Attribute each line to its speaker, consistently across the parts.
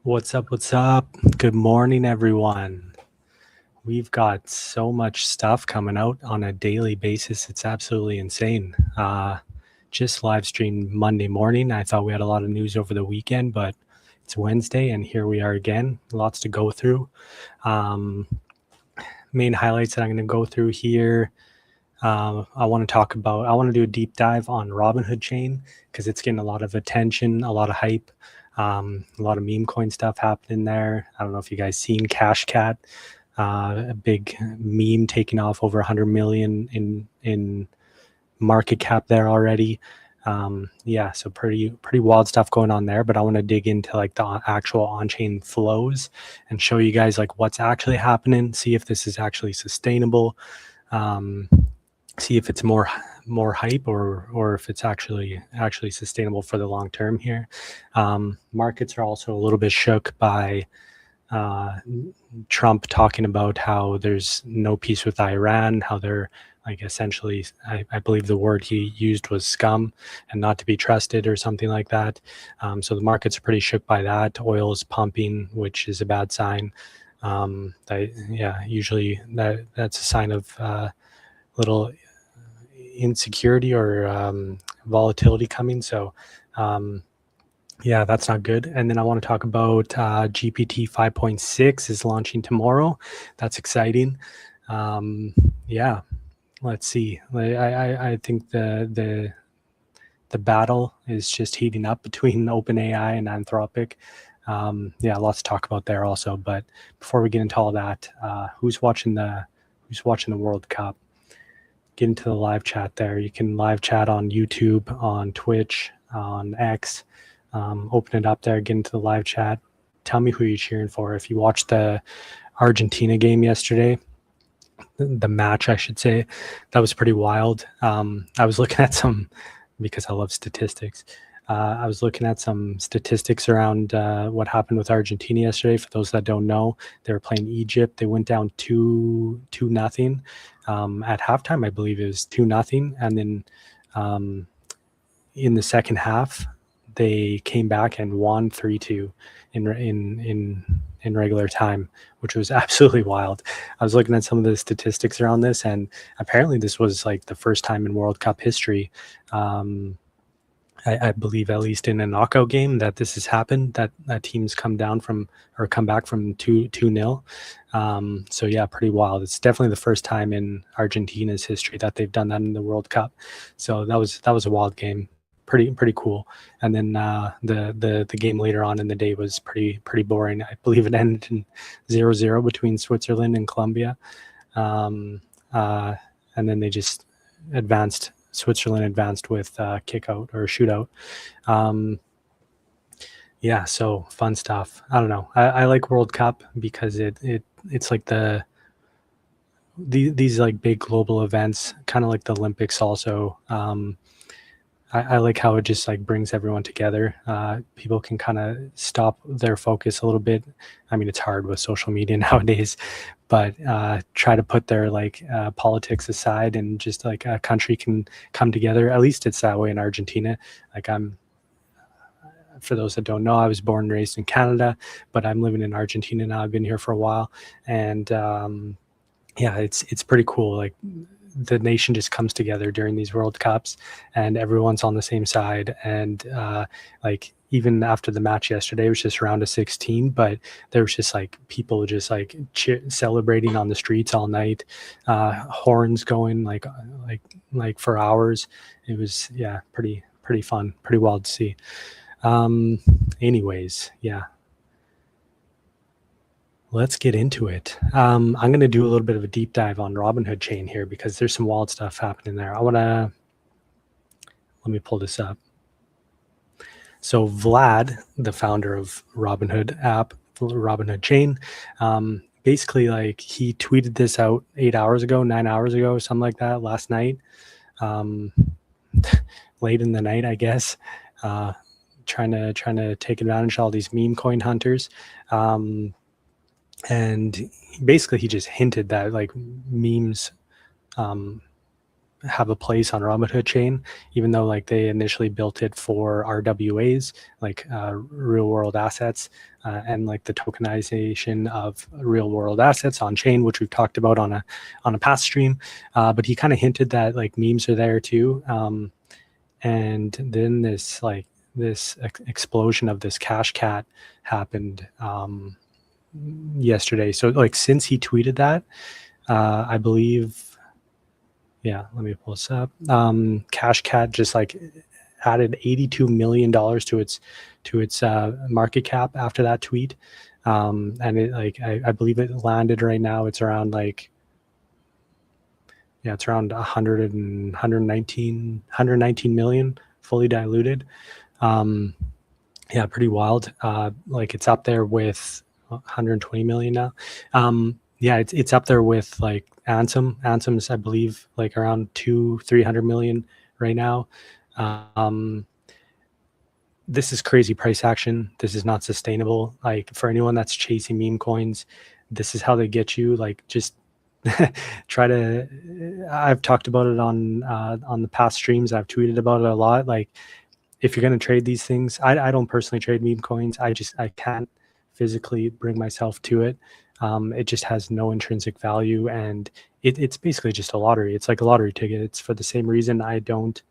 Speaker 1: What's up? What's up? Good morning, everyone. We've got so much stuff coming out on a daily basis. It's absolutely insane. Just live streamed Monday morning. I thought we had a lot of news over the weekend, but it's Wednesday and here we are again. Lots to go through. Main highlights that I'm going to go through here. I want to do a deep dive on Robinhood chain because it's getting a lot of attention, a lot of hype. A lot of meme coin stuff happening there. I don't know if you guys seen Cash Cat, a big meme taking off over 100 million in market cap there already. Yeah, so pretty wild stuff going on there. But I want to dig into like the actual on-chain flows and show you guys like what's actually happening. See if this is actually sustainable. See if it's more hype or if it's actually sustainable for the long term here. Markets are also a little bit shook by Trump talking about how there's no peace with Iran, how they're like essentially, I believe the word he used was scum and not to be trusted or something like that. So the markets are pretty shook by that. Oil is pumping, which is a bad sign. Usually that's a sign of little insecurity or volatility coming. So yeah, that's not good. And then I want to talk about GPT 5.6 is launching tomorrow. That's exciting. Yeah, let's see. I think the battle is just heating up between OpenAI and Anthropic. Yeah, lots to talk about there also. But before we get into all that, who's watching the World Cup? Get into the live chat there. You can live chat on YouTube, on Twitch, on X. Open it up there, get into the live chat. Tell me who you're cheering for. If you watched the Argentina game yesterday, the match, I should say, that was pretty wild. I was looking at some, because I love statistics. I was looking at some statistics around what happened with Argentina yesterday. For those that don't know, they were playing Egypt. They went down 2-0. At halftime, I believe it was 2-0. And then in the second half, they came back and won 3-2 in regular time, which was absolutely wild. I was looking at some of the statistics around this, and apparently this was like the first time in World Cup history, I believe at least in a knockout game, that this has happened, that teams come back from 2-0. So yeah, pretty wild. It's definitely the first time in Argentina's history that they've done that in the World Cup. So that was a wild game. Pretty cool. And then the game later on in the day was pretty boring. I believe it ended in 0-0 between Switzerland and Colombia. And then they just advanced. Switzerland advanced with kick out or shootout. Yeah, so fun stuff. I don't know. I like World Cup because it's like these like big global events, kind of like the Olympics also. I like how it just like brings everyone together. People can kind of stop their focus a little bit. I mean, it's hard with social media nowadays, but try to put their like politics aside and just like a country can come together. At least it's that way in Argentina. Like for those that don't know, I was born and raised in Canada, but I'm living in Argentina now. I've been here for a while, and yeah, it's pretty cool. Like the nation just comes together during these World Cups and everyone's on the same side. And like even after the match yesterday, it was just round of 16, but there was just like people just like celebrating on the streets all night, horns going like for hours. It was, yeah, pretty fun, pretty wild to see. Anyways, yeah. Let's get into it. I'm going to do a little bit of a deep dive on Robinhood chain here because there's some wild stuff happening there. Let me pull this up. So Vlad, the founder of Robinhood app, Robinhood chain, basically like he tweeted this out 9 hours ago, something like that, last night, late in the night, I guess, trying to take advantage of all these meme coin hunters. And basically he just hinted that like memes have a place on Robinhood chain, even though like they initially built it for RWAs, like real world assets, and like the tokenization of real world assets on chain, which we've talked about on a past stream. But he kind of hinted that like memes are there too. And then this explosion of this cash cat happened yesterday. So like since he tweeted that, I believe, yeah, let me pull this up. Cash cat just like added $82 million to its market cap after that tweet. And it like I believe it landed right now. It's around like, yeah, it's around 119 million fully diluted. Yeah, pretty wild. Like it's up there with 120 million now. Yeah, it's up there with like Anthem. Anthem's, I believe, like around 300 million right now. This is crazy price action. This is not sustainable. Like for anyone that's chasing meme coins, this is how they get you. Like just try to. I've talked about it on the past streams. I've tweeted about it a lot. Like if you're going to trade these things, I don't personally trade meme coins. I can't physically bring myself to it. It just has no intrinsic value, and it's basically just a lottery. It's like a lottery ticket. It's for the same reason I don't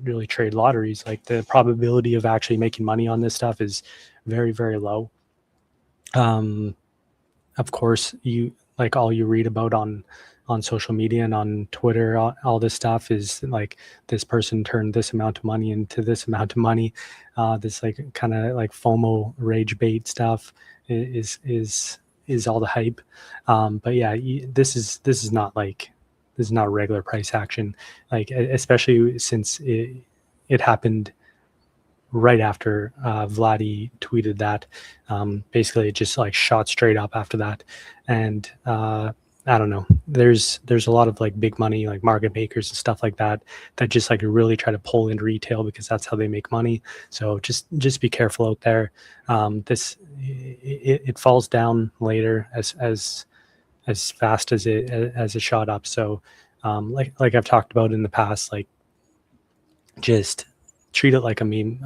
Speaker 1: really trade lotteries. Like the probability of actually making money on this stuff is very, very low. Of course, all you read about on social media and on Twitter, all this stuff is like this person turned this amount of money into this amount of money. This like kind of like FOMO rage bait stuff is all the hype. But yeah, this is not regular price action, like especially since it happened right after Vladdy tweeted that. Basically, it just like shot straight up after that, and I don't know. There's a lot of like big money, like market makers and stuff like that just like really try to pull in retail because that's how they make money. So just be careful out there. It falls down later as fast as it shot up. So like I've talked about in the past, like just treat it like a meme,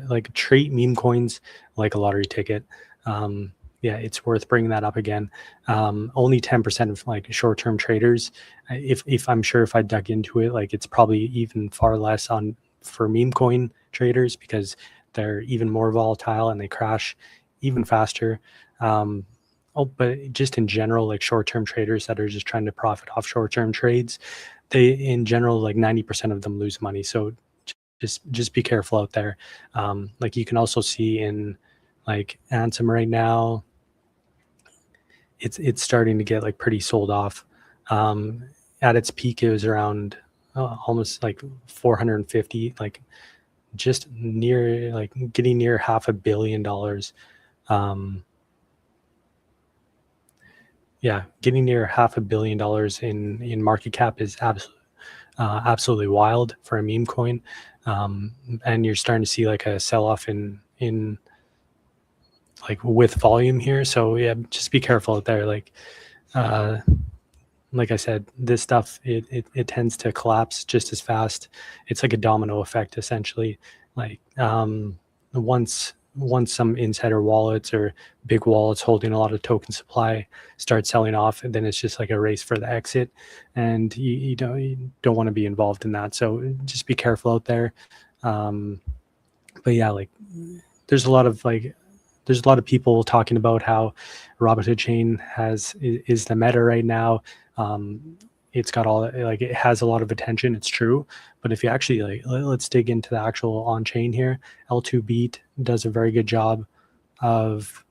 Speaker 1: like treat meme coins like a lottery ticket. Yeah, it's worth bringing that up again. Only 10% of like short-term traders, if I'm sure if I dug into it, like it's probably even far less for meme coin traders because they're even more volatile and they crash even faster. But just in general, like short-term traders that are just trying to profit off short-term trades, they in general, like 90% of them lose money. So just be careful out there. Like you can also see in like Anthem right now, it's starting to get like pretty sold off. At its peak, it was around almost like 450, like just near like getting near $500 million. Yeah, getting near $500 million in market cap is absolutely wild for a meme coin. And you're starting to see like a sell-off in like with volume here. So yeah, just be careful out there. Like I said, this stuff, it tends to collapse just as fast. It's like a domino effect, essentially. Like once some insider wallets or big wallets holding a lot of token supply start selling off, and then it's just like a race for the exit, and you don't want to be involved in that. So just be careful out there. But yeah, like there's a lot of people talking about how Robinhood chain is the meta right now. It's got it has a lot of attention. It's true, but if you actually let's dig into the actual on chain here. L2 Beat does a very good job of.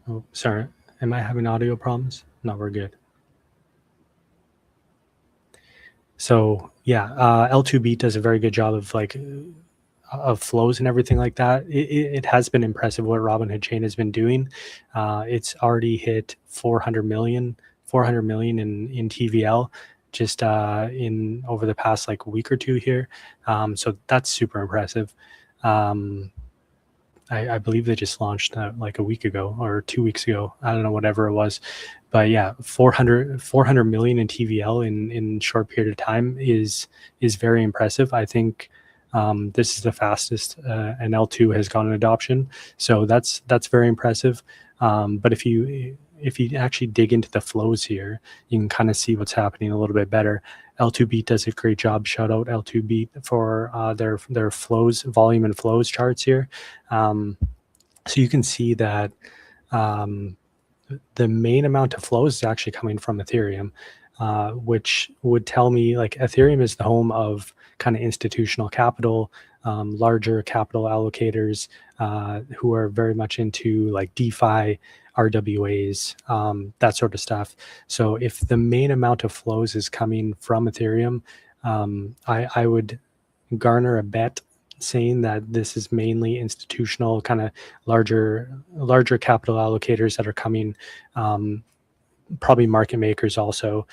Speaker 1: Oh, sorry. Am I having audio problems? No, we're good. So yeah, L2 Beat does a very good job of flows and everything like that. It has been impressive what Robinhood chain has been doing. It's already hit 400 million in TVL just in over the past like week or two here. So that's super impressive. I believe they just launched like a week ago or 2 weeks ago. I don't know, whatever it was. But yeah, 400 million in TVL in short period of time is very impressive. I think this is the fastest an L2 has gone in adoption. So that's very impressive. But if you actually dig into the flows here, you can kind of see what's happening a little bit better. L2Beat does a great job. Shout out L2Beat for their flows, volume and flows charts here. So you can see that the main amount of flows is actually coming from Ethereum, which would tell me like Ethereum is the home of kind of institutional capital, larger capital allocators who are very much into like DeFi, RWAs, that sort of stuff. So if the main amount of flows is coming from Ethereum, I would garner a bet saying that this is mainly institutional, kind of larger capital allocators that are coming, probably market makers also,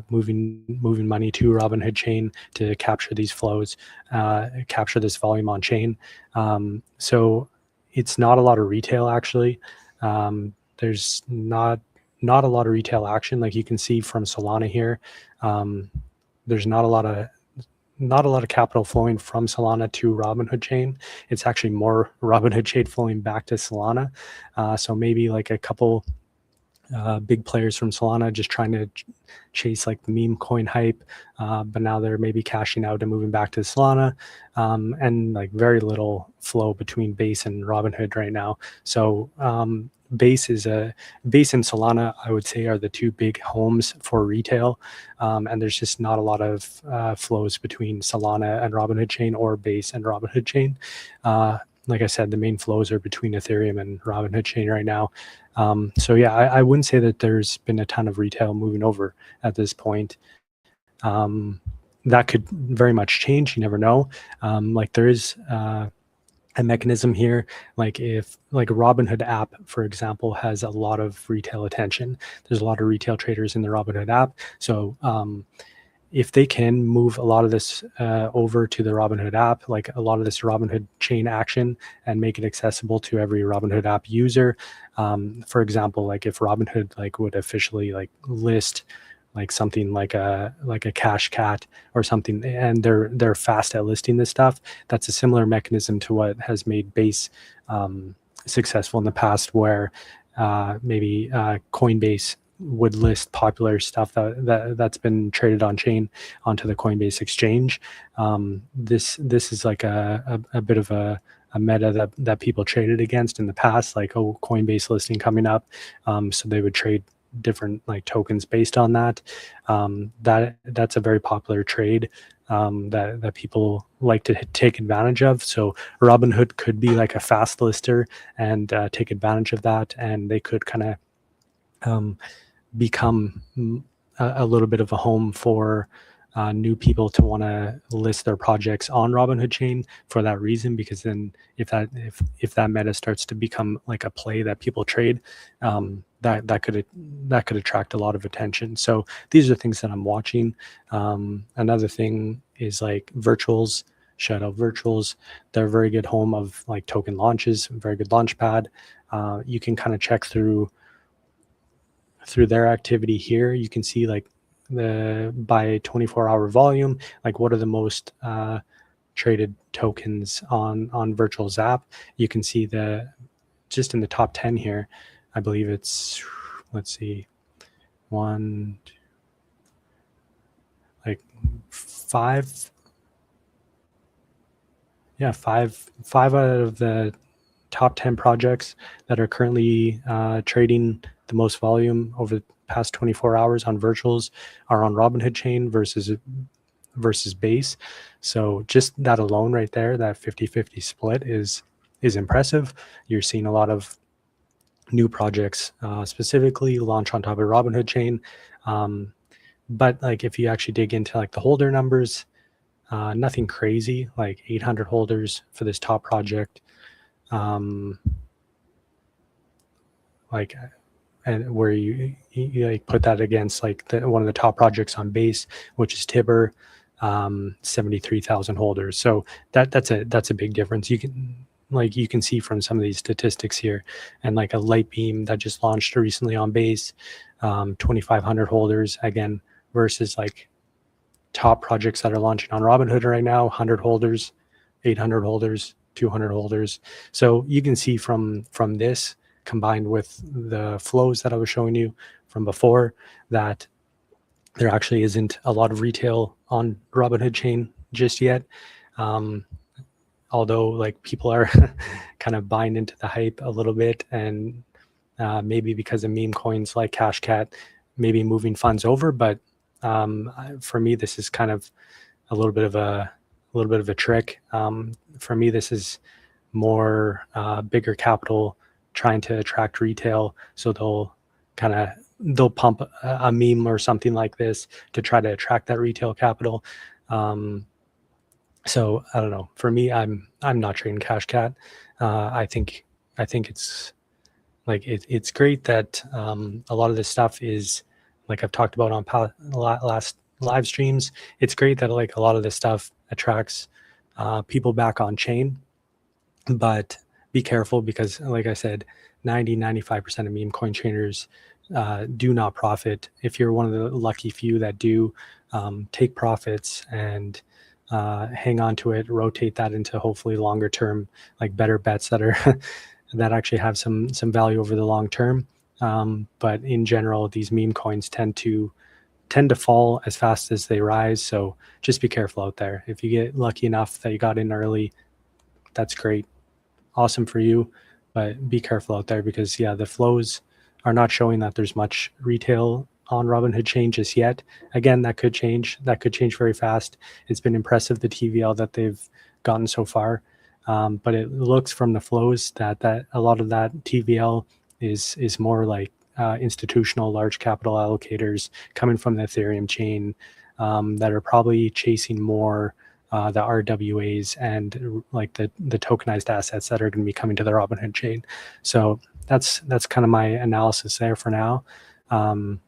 Speaker 1: moving money to Robinhood chain to capture these flows, capture this volume on chain. So it's not a lot of retail actually. There's not a lot of retail action, like you can see from Solana here. There's not a lot of capital flowing from Solana to Robinhood chain. It's actually more Robinhood chain flowing back to Solana. So maybe like a couple big players from Solana just trying to chase like the meme coin hype, but now they're maybe cashing out and moving back to Solana, and like very little flow between Base and Robinhood right now. So Base and Solana, I would say, are the two big homes for retail, and there's just not a lot of flows between Solana and Robinhood chain or Base and Robinhood chain. Like I said, the main flows are between Ethereum and Robinhood chain right now. So yeah, I wouldn't say that there's been a ton of retail moving over at this point. That could very much change. You never know. Like there is a mechanism here, like if like a Robinhood app, for example, has a lot of retail attention. There's a lot of retail traders in the Robinhood app. So if they can move a lot of this over to the Robinhood app, like a lot of this Robinhood chain action, and make it accessible to every Robinhood app user. For example, like if Robinhood like would officially like list like something like a cash cat or something, and they're fast at listing this stuff. That's a similar mechanism to what has made Base successful in the past, where maybe Coinbase would list popular stuff that's been traded on chain onto the Coinbase exchange. This is like a bit of a meta that people traded against in the past, like, oh, Coinbase listing coming up, so they would trade different like tokens based on that. That's a very popular trade that people like to take advantage of. So Robinhood could be like a fast lister and take advantage of that, and they could kind of become a little bit of a home for new people to want to list their projects on Robinhood chain for that reason, because then if that meta starts to become like a play that people trade, that could attract a lot of attention. So these are things that I'm watching. Another thing is like virtuals. Shout out virtuals. They're a very good home of like token launches, very good launch pad. You can kind of check through their activity here. You can see like the by 24-hour volume, like what are the most traded tokens on Virtual's app. You can see just in the top 10 here, I believe it's, let's see, five out of the top 10 projects that are currently trading the most volume over the past 24 hours on virtuals are on Robinhood chain versus Base. So just that alone right there, that 50-50 split is impressive. You're seeing a lot of new projects specifically launch on top of Robinhood chain. But like if you actually dig into like the holder numbers, nothing crazy, like 800 holders for this top project. Like, and where you like put that against like one of the top projects on Base, which is Tibber, 73,000 holders. So that's a big difference. You can like you can see from some of these statistics here, and like a light beam that just launched recently on Base, 2,500 holders again, versus like top projects that are launching on Robinhood right now, 100 holders, 800 holders, 200 holders. So you can see from this, combined with the flows that I was showing you from before, that there actually isn't a lot of retail on Robinhood chain just yet. Although like people are kind of buying into the hype a little bit, and maybe because of meme coins like Cashcat, maybe moving funds over. But for me, this is kind of a little bit of a trick. For me, this is more bigger capital trying to attract retail, so they'll pump a meme or something like this to try to attract that retail capital. So I don't know. For me, I'm not trading Cashcat. I think it's like it's great that a lot of this stuff is, like I've talked about on last live streams. It's great that like a lot of this stuff attracts people back on chain, but be careful, because like I said, 95% of meme coin traders do not profit. If you're one of the lucky few that do, take profits and hang on to it, rotate that into hopefully longer term, like better bets that are that actually have some value over the long term. But in general, these meme coins tend to fall as fast as they rise. So just be careful out there. If you get lucky enough that you got in early, that's great. Awesome for you. But be careful out there, because yeah, the flows are not showing that there's much retail on Robinhood chain just yet. Again, that could change. That could change very fast. It's been impressive, the TVL that they've gotten so far. But it looks from the flows that a lot of that TVL is more like institutional large capital allocators coming from the Ethereum chain that are probably chasing more the RWAs and like the tokenized assets that are going to be coming to the Robinhood chain. So that's kind of my analysis there for now. And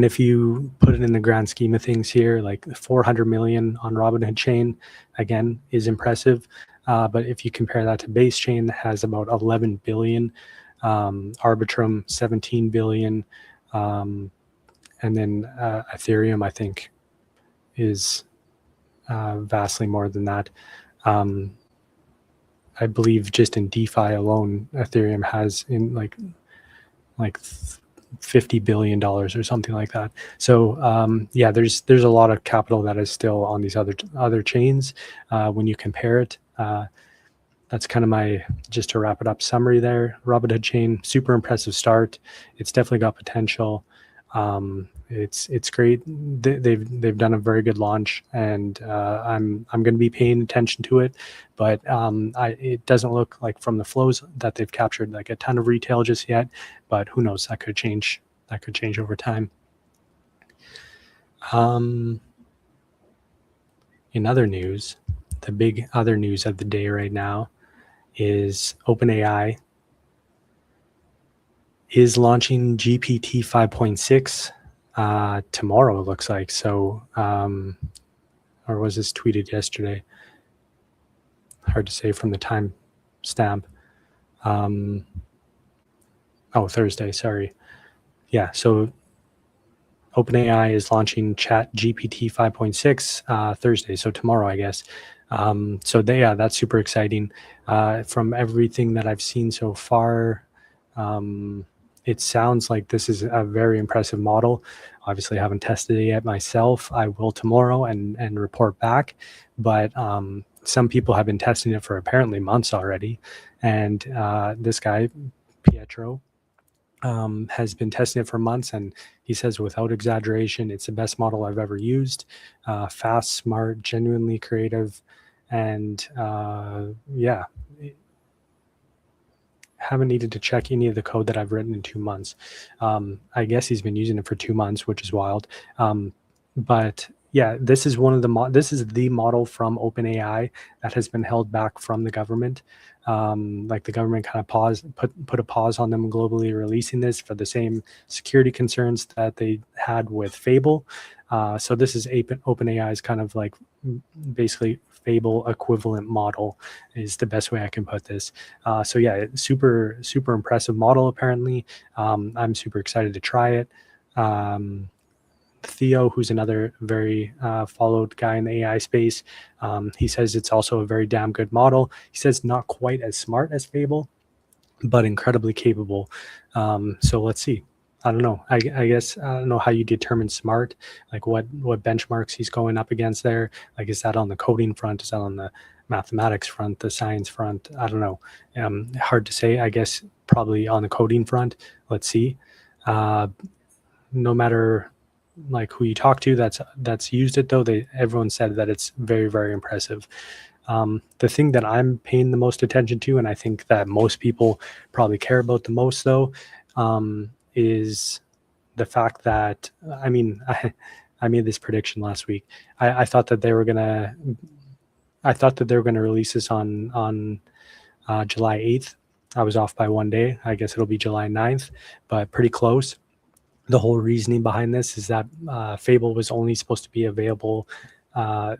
Speaker 1: if you put it in the grand scheme of things here, like 400 million on Robinhood chain, again, is impressive. But if you compare that to Base chain, that has about 11 billion, Arbitrum 17 billion, and then Ethereum, I think, is vastly more than that. I believe just in DeFi alone, Ethereum has in like $50 billion or something like that. So yeah, there's a lot of capital that is still on these other chains when you compare it. That's kind of my, just to wrap it up, summary there. Robinhood chain, super impressive start. It's definitely got potential. It's great. They've done a very good launch, and I'm going to be paying attention to it. But it doesn't look like from the flows that they've captured like a ton of retail just yet. But who knows? That could change. That could change over time. In other news, the big other news of the day right now is OpenAI is launching GPT 5.6 tomorrow, it looks like. So, or was this tweeted yesterday? Hard to say from the time stamp. Oh, Thursday, sorry. Yeah, so OpenAI is launching Chat GPT 5.6 Thursday, so tomorrow, I guess. So that's super exciting. From everything that I've seen so far, it sounds like this is a very impressive model. Obviously, I haven't tested it yet myself. I will tomorrow and report back. But some people have been testing it for apparently months already. And this guy, Pietro, has been testing it for months, and he says without exaggeration, it's the best model I've ever used. Fast, smart, genuinely creative, and yeah, haven't needed to check any of the code that I've written in 2 months. I guess he's been using it for 2 months, which is wild. But yeah, this is one of this is the model from OpenAI that has been held back from the government. Like the government kind of put a pause on them globally releasing this for the same security concerns that they had with Fable. So this is OpenAI's kind of like basically Fable equivalent model is the best way I can put this. So yeah, super impressive model apparently. I'm super excited to try it. Theo, who's another very followed guy in the AI space, he says it's also a very damn good model. He says not quite as smart as Fable, but incredibly capable. So let's see. I don't know. I guess I don't know how you determine smart, like what benchmarks he's going up against there. Like, is that on the coding front? Is that on the mathematics front, the science front? I don't know. Hard to say. I guess probably on the coding front. Let's see. No matter like who you talk to that's used it though, everyone said that it's very impressive. The thing that I'm paying the most attention to, and I think that most people probably care about the most though, is the fact that I made this prediction last week. I thought that they were gonna release this on July 8th. I was off by one day. I guess it'll be July 9th, but pretty close. The whole reasoning behind this is that Fable was only supposed to be available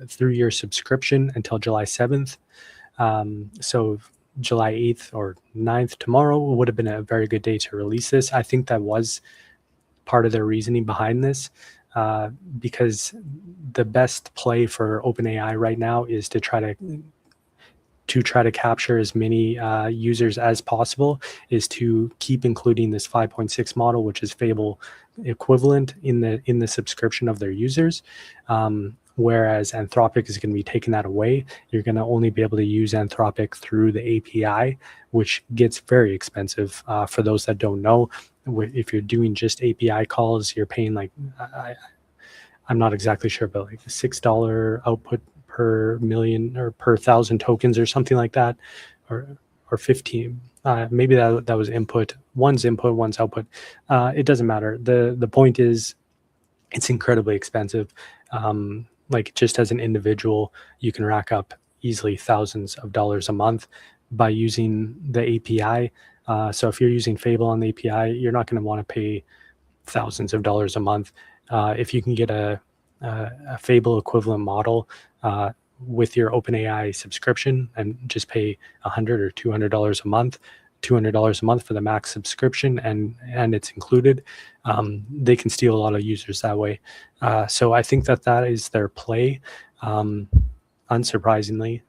Speaker 1: through your subscription until July 7th. So July 8th or 9th, tomorrow, would have been a very good day to release this. I think that was part of their reasoning behind this, because the best play for OpenAI right now is to try to capture as many users as possible, is to keep including this 5.6 model, which is Fable equivalent in the subscription of their users. Whereas Anthropic is going to be taking that away. You're going to only be able to use Anthropic through the API, which gets very expensive. For those that don't know, if you're doing just API calls, you're paying like, I'm not exactly sure, but like $6 output per million or per 1,000 tokens or something like that, or 15. Maybe that was input. One's input, one's output. It doesn't matter. The point is, it's incredibly expensive. Like just as an individual, you can rack up easily thousands of dollars a month by using the API. So if you're using Fable on the API, you're not going to want to pay thousands of dollars a month. If you can get a Fable equivalent model with your OpenAI subscription and just pay $100 or $200 a month, $200 a month for the max subscription, and it's included, they can steal a lot of users that way. So I think that is their play. Unsurprisingly,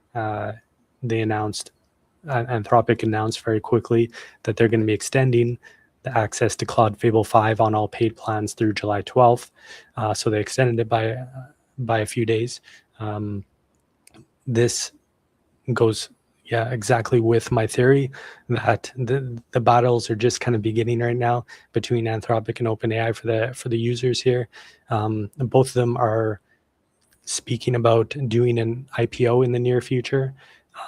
Speaker 1: Anthropic announced very quickly that they're going to be extending the access to Claude Fable 5 on all paid plans through July 12th. So they extended it by a few days. This goes exactly with my theory that the battles are just kind of beginning right now between Anthropic and OpenAI for the users here. Both of them are speaking about doing an IPO in the near future.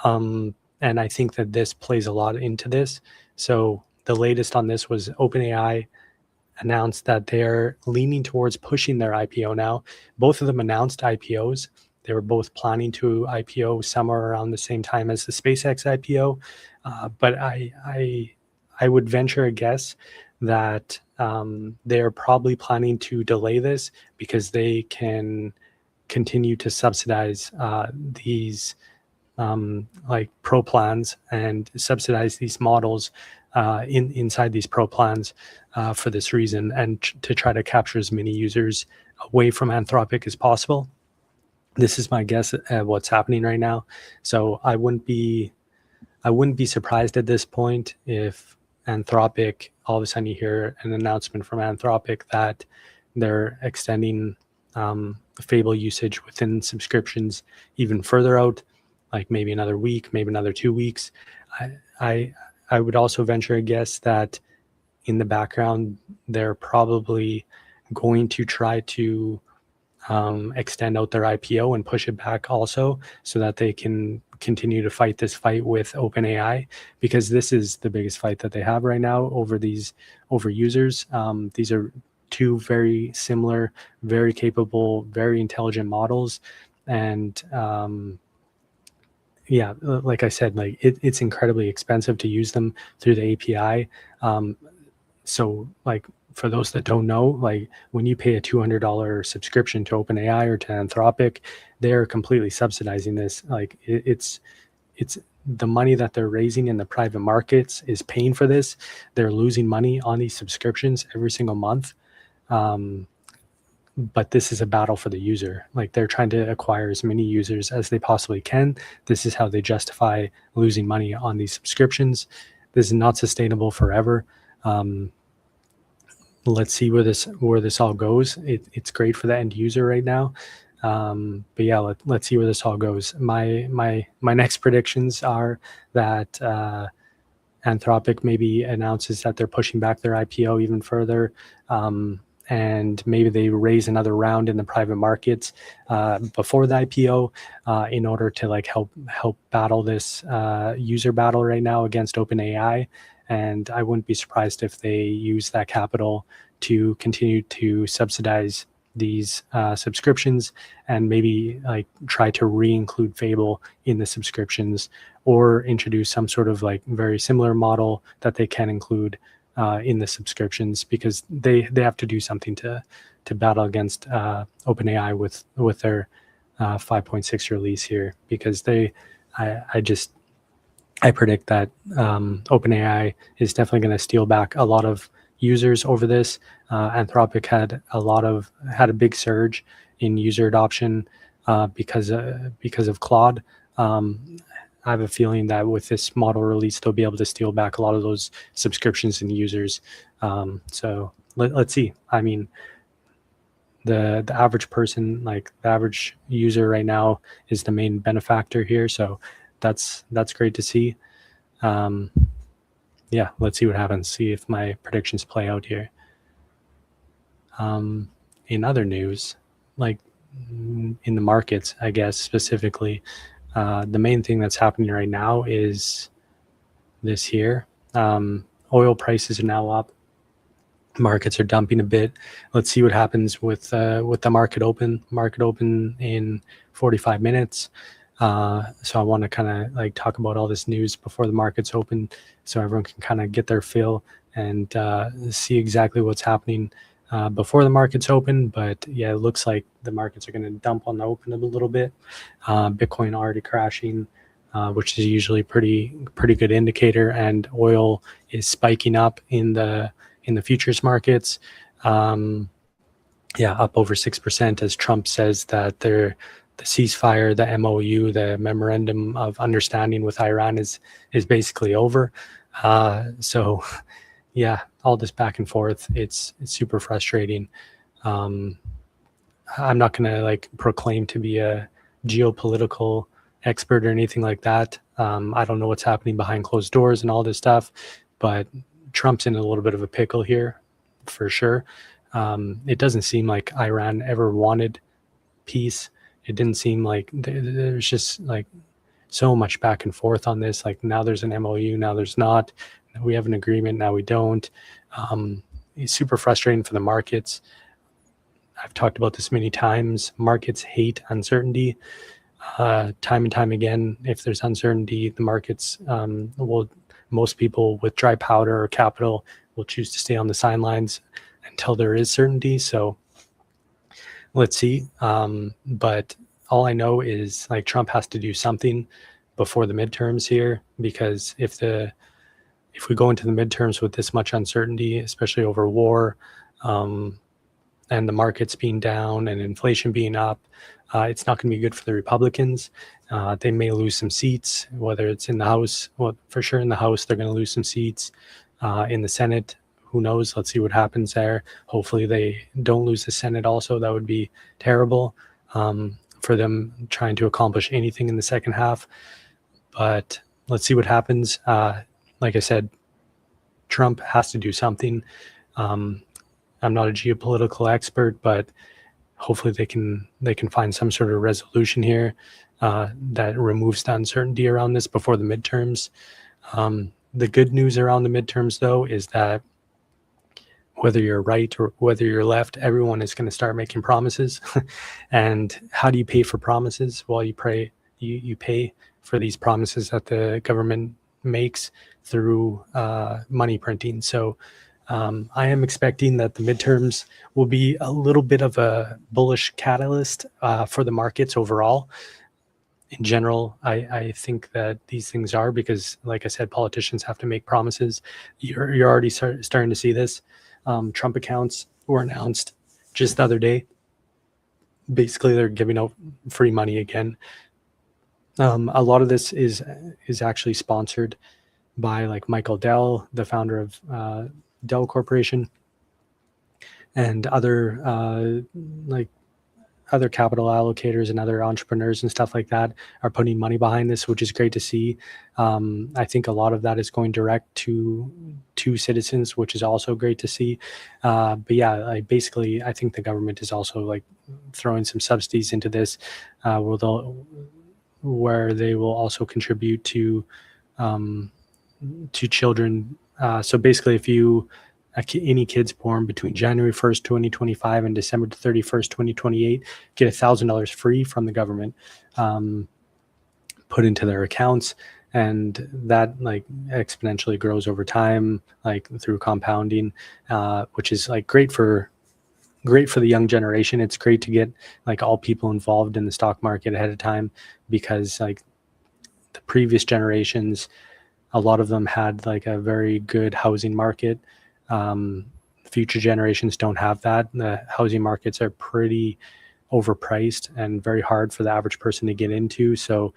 Speaker 1: And I think that this plays a lot into this. So the latest on this was OpenAI announced that they're leaning towards pushing their IPO now. Both of them announced IPOs. They were both planning to IPO somewhere around the same time as the SpaceX IPO. But I would venture a guess that they're probably planning to delay this because they can continue to subsidize these like pro plans and subsidize these models inside these pro plans for this reason, and to try to capture as many users away from Anthropic as possible. This is my guess at what's happening right now. So I wouldn't be surprised at this point if Anthropic, all of a sudden you hear an announcement from Anthropic that they're extending Fable usage within subscriptions even further out, like maybe another week, maybe another 2 weeks. I would also venture a guess that in the background, they're probably going to try to extend out their IPO and push it back also, so that they can continue to fight this fight with OpenAI, because this is the biggest fight that they have right now over users. These are two very similar, very capable, very intelligent models, and like I said, like it's incredibly expensive to use them through the API. So like for those that don't know, like when you pay a $200 subscription to OpenAI or to Anthropic, they're completely subsidizing this. Like it's the money that they're raising in the private markets is paying for this. They're losing money on these subscriptions every single month. But this is a battle for the user. Like they're trying to acquire as many users as they possibly can. This is how they justify losing money on these subscriptions. This is not sustainable forever. Let's see where this all goes. It's great for the end user right now. But yeah, let's see where this all goes. My next predictions are that Anthropic maybe announces that they're pushing back their IPO even further, and maybe they raise another round in the private markets before the IPO in order to like help battle this user battle right now against OpenAI. And I wouldn't be surprised if they use that capital to continue to subsidize these subscriptions and maybe like try to re-include Fable in the subscriptions, or introduce some sort of like very similar model that they can include in the subscriptions, because they have to do something to battle against OpenAI with their 5.6 release here, because I predict that OpenAI is definitely going to steal back a lot of users over this. Anthropic had a big surge in user adoption because of Claude. I have a feeling that with this model release, they'll be able to steal back a lot of those subscriptions and users. So let's see. I mean, the average person, like the average user right now, is the main benefactor here. So that's great to see. Yeah, let's see what happens. See if my predictions play out here. In other news, like in the markets, I guess specifically, the main thing that's happening right now is this here. Oil prices are now up. Markets are dumping a bit. Let's see what happens with the market open in 45 minutes. So I want to kind of like talk about all this news before the markets open, so everyone can kind of get their feel and see exactly what's happening before the markets open. But yeah, it looks like the markets are going to dump on the open a little bit. Bitcoin already crashing, which is usually pretty good indicator, and oil is spiking up in the futures markets. Yeah, up over 6% as Trump says that the ceasefire, the MOU, the memorandum of understanding with Iran is basically over. So yeah, all this back and forth, it's super frustrating. I'm not going to like proclaim to be a geopolitical expert or anything like that. I don't know what's happening behind closed doors and all this stuff, but Trump's in a little bit of a pickle here for sure. It doesn't seem like Iran ever wanted peace. It didn't seem like there's just like so much back and forth on this. Like now there's an MOU, now there's not. We have an agreement, now we don't. It's super frustrating for the markets. I've talked about this many times. Markets hate uncertainty. Time and time again, if there's uncertainty, the markets most people with dry powder or capital will choose to stay on the sidelines until there is certainty. So let's see. But all I know is like Trump has to do something before the midterms here, because if we go into the midterms with this much uncertainty, especially over war, and the markets being down and inflation being up, it's not going to be good for the Republicans. They may lose some seats, whether it's in the House. Well, for sure in the House, they're going to lose some seats. In the Senate, who knows? Let's see what happens there. Hopefully they don't lose the Senate also. That would be terrible for them trying to accomplish anything in the second half. But let's see what happens. Like I said, Trump has to do something. I'm not a geopolitical expert, but hopefully they can find some sort of resolution here that removes the uncertainty around this before the midterms. The good news around the midterms, though, is that whether you're right or whether you're left, everyone is going to start making promises. And how do you pay for promises? Well, you pay for these promises that the government makes through money printing. So I am expecting that the midterms will be a little bit of a bullish catalyst for the markets overall. In general, I think that these things are, because, like I said, politicians have to make promises. You're already starting to see this. Trump accounts were announced just the other day. Basically, they're giving out free money again. A lot of this is actually sponsored by like Michael Dell, the founder of Dell Corporation, and other capital allocators and other entrepreneurs and stuff like that are putting money behind this, which is great to see. I think a lot of that is going direct to citizens, which is also great to see. But yeah, I think the government is also like throwing some subsidies into this, where they will also contribute to children. So basically, if any kids born between January 1st, 2025 and December 31st, 2028 get $1,000 free from the government, put into their accounts, and that like exponentially grows over time, like through compounding, which is like great for the young generation. It's great to get like all people involved in the stock market ahead of time, because like the previous generations, a lot of them had like a very good housing market. Future generations don't have that. The housing markets are pretty overpriced and very hard for the average person to get into. So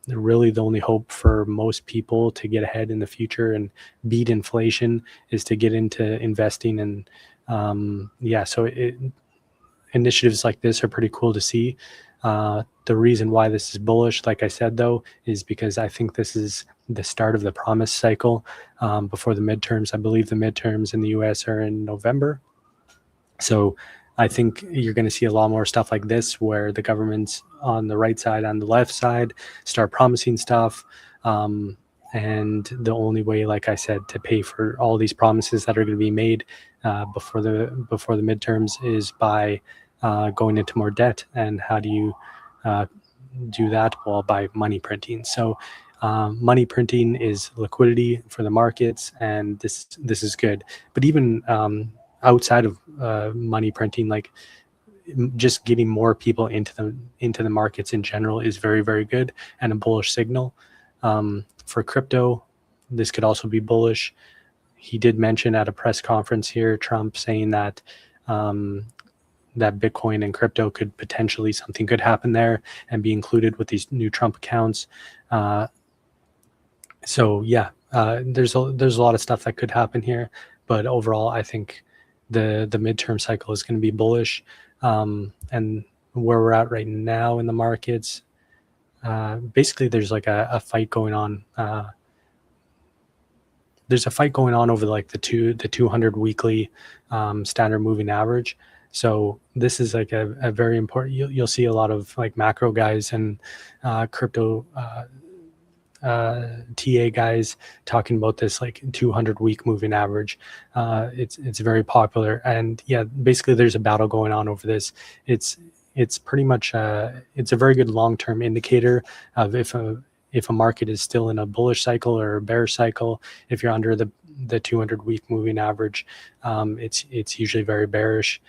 Speaker 1: really the only hope for most people to get ahead in the future and beat inflation is to get into investing. And so initiatives like this are pretty cool to see. The reason why this is bullish, like I said, though, is because I think this is the start of the promise cycle before the midterms. I believe the midterms in the US are in November. So I think you're going to see a lot more stuff like this, where the government's on the right side and the left side start promising stuff. And the only way, like I said, to pay for all these promises that are going to be made before the midterms is by going into more debt. And how do you do that? Well, by money printing. So money printing is liquidity for the markets, and this is good. But even outside of money printing, like just getting more people into the markets in general is very, very good and a bullish signal. For crypto, this could also be bullish. He did mention at a press conference here, Trump, saying that that Bitcoin and crypto could potentially, something could happen there and be included with these new Trump accounts. So yeah, there's a lot of stuff that could happen here, but overall, I think the midterm cycle is going to be bullish. And where we're at right now in the markets, basically there's like a fight going on. There's a fight going on over like the 200 weekly standard moving average. So this is like a very important, you'll see a lot of like macro guys and crypto TA guys talking about this like 200 week moving average. It's very popular, and yeah, basically there's a battle going on over this. It's pretty much it's a very good long-term indicator of if a market is still in a bullish cycle or a bearish cycle. If you're under the 200 week moving average, it's usually very bearish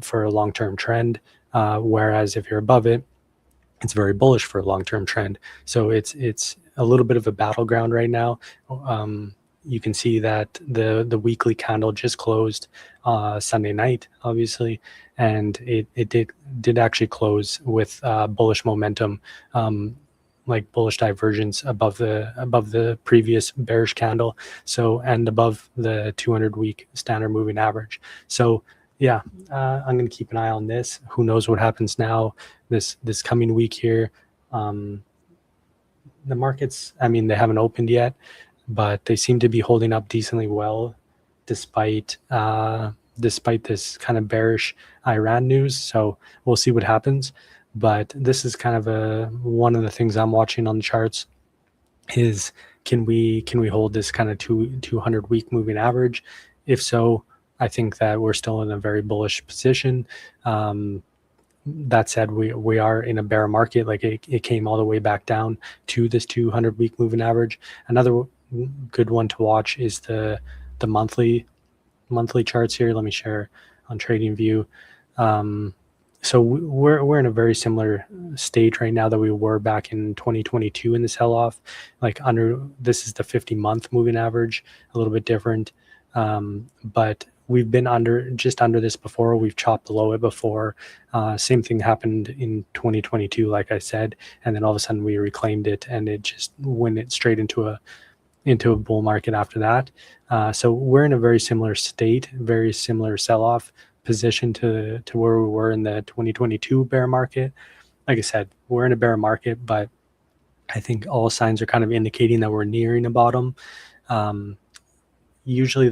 Speaker 1: for a long-term trend, whereas if you're above it, it's very bullish for a long-term trend. So it's a little bit of a battleground right now. You can see that the weekly candle just closed Sunday night, obviously, and it did actually close with bullish momentum, like bullish divergence above the previous bearish candle, so, and above the 200 week standard moving average. So yeah, I'm going to keep an eye on this. Who knows what happens now this coming week here. The markets, I mean, they haven't opened yet, but they seem to be holding up decently well despite this kind of bearish Iran news. So we'll see what happens. But this is kind of one of the things I'm watching on the charts is, can we hold this kind of 200 week moving average? If so, I think that we're still in a very bullish position. That said, we are in a bear market. Like it came all the way back down to this 200 week moving average. Another good one to watch is the the monthly charts here. Let me share on TradingView. So we're in a very similar state right now that we were back in 2022 in the sell-off. This is the 50-month moving average, a little bit different, but we've been just under this before. We've chopped below it before. Same thing happened in 2022, like I said, and then all of a sudden we reclaimed it, and it just went straight into a bull market after that. So we're in a very similar state, very similar sell-off position to where we were in the 2022 bear market. Like I said, we're in a bear market, but I think all signs are kind of indicating that we're nearing a bottom. Usually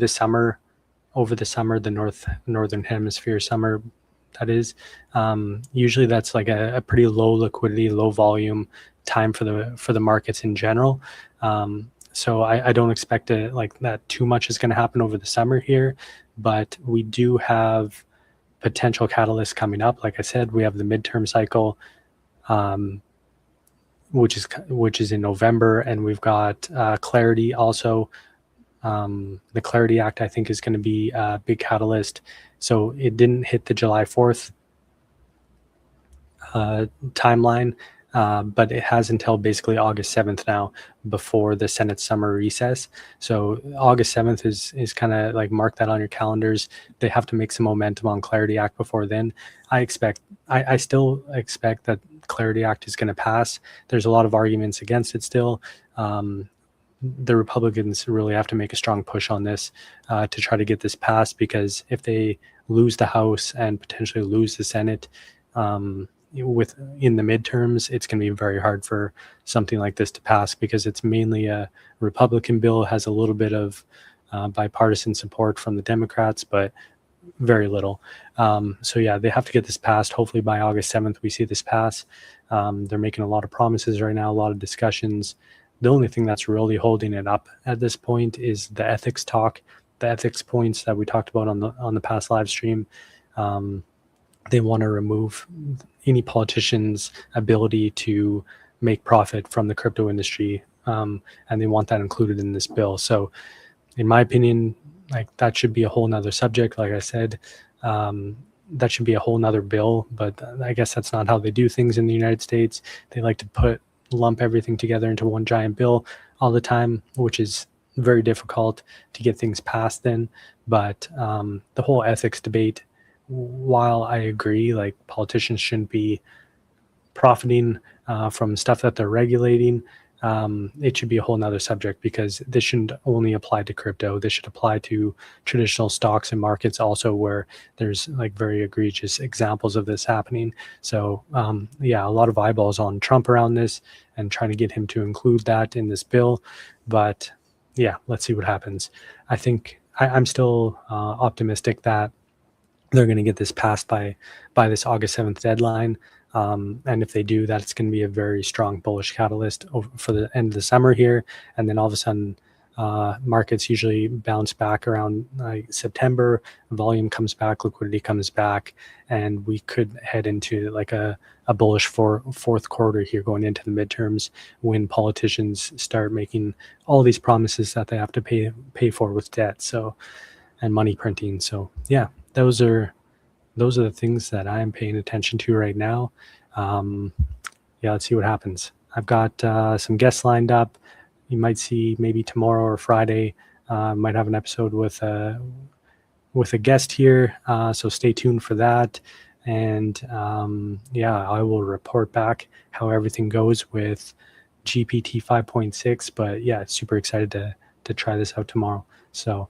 Speaker 1: over the summer, the northern hemisphere summer, that is, usually that's like a pretty low liquidity, low volume time for the markets in general. So I don't expect that too much is going to happen over the summer here, but we do have potential catalysts coming up. Like I said, we have the midterm cycle, which is in November, and we've got clarity also. The Clarity Act, I think, is going to be a big catalyst. So it didn't hit the July 4th timeline, but it has until basically August 7th now before the Senate summer recess. So August 7th is kind of like, mark that on your calendars. They have to make some momentum on Clarity Act before then. I still expect that Clarity Act is going to pass. There's a lot of arguments against it still. The Republicans really have to make a strong push on this to try to get this passed, because if they lose the House and potentially lose the Senate in the midterms, it's going to be very hard for something like this to pass, because it's mainly a Republican bill, has a little bit of bipartisan support from the Democrats, but very little. So yeah, they have to get this passed. Hopefully by August 7th, we see this pass. They're making a lot of promises right now, a lot of discussions. The only thing that's really holding it up at this point is the ethics talk, the ethics points that we talked about on the past live stream. They want to remove any politician's ability to make profit from the crypto industry, and they want that included in this bill. So in my opinion, like, that should be a whole nother subject. Like I said, that should be a whole nother bill, but I guess that's not how they do things in the United States. They like to lump everything together into one giant bill all the time, which is very difficult to get things passed then. But the whole ethics debate, while I agree, like, politicians shouldn't be profiting from stuff that they're regulating, it should be a whole nother subject, because this shouldn't only apply to crypto. This should apply to traditional stocks and markets also, where there's like very egregious examples of this happening. So yeah, a lot of eyeballs on Trump around this and trying to get him to include that in this bill. But yeah, let's see what happens. I think I'm still optimistic that they're going to get this passed by this August 7th deadline. And if they do, that's going to be a very strong bullish catalyst for the end of the summer here. And then all of a sudden, markets usually bounce back around September, volume comes back, liquidity comes back, and we could head into like a bullish fourth quarter here going into the midterms, when politicians start making all these promises that they have to pay for with debt, and money printing. So yeah, those are the things that I am paying attention to right now. Yeah, let's see what happens. I've got some guests lined up. You might see maybe tomorrow or Friday. Might have an episode with a guest here. So stay tuned for that. And yeah, I will report back how everything goes with GPT 5.6. But yeah, super excited to try this out tomorrow. So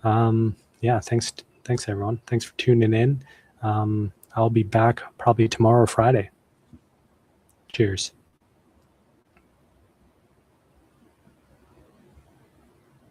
Speaker 1: yeah, thanks everyone. Thanks for tuning in. I'll be back probably tomorrow or Friday. Cheers.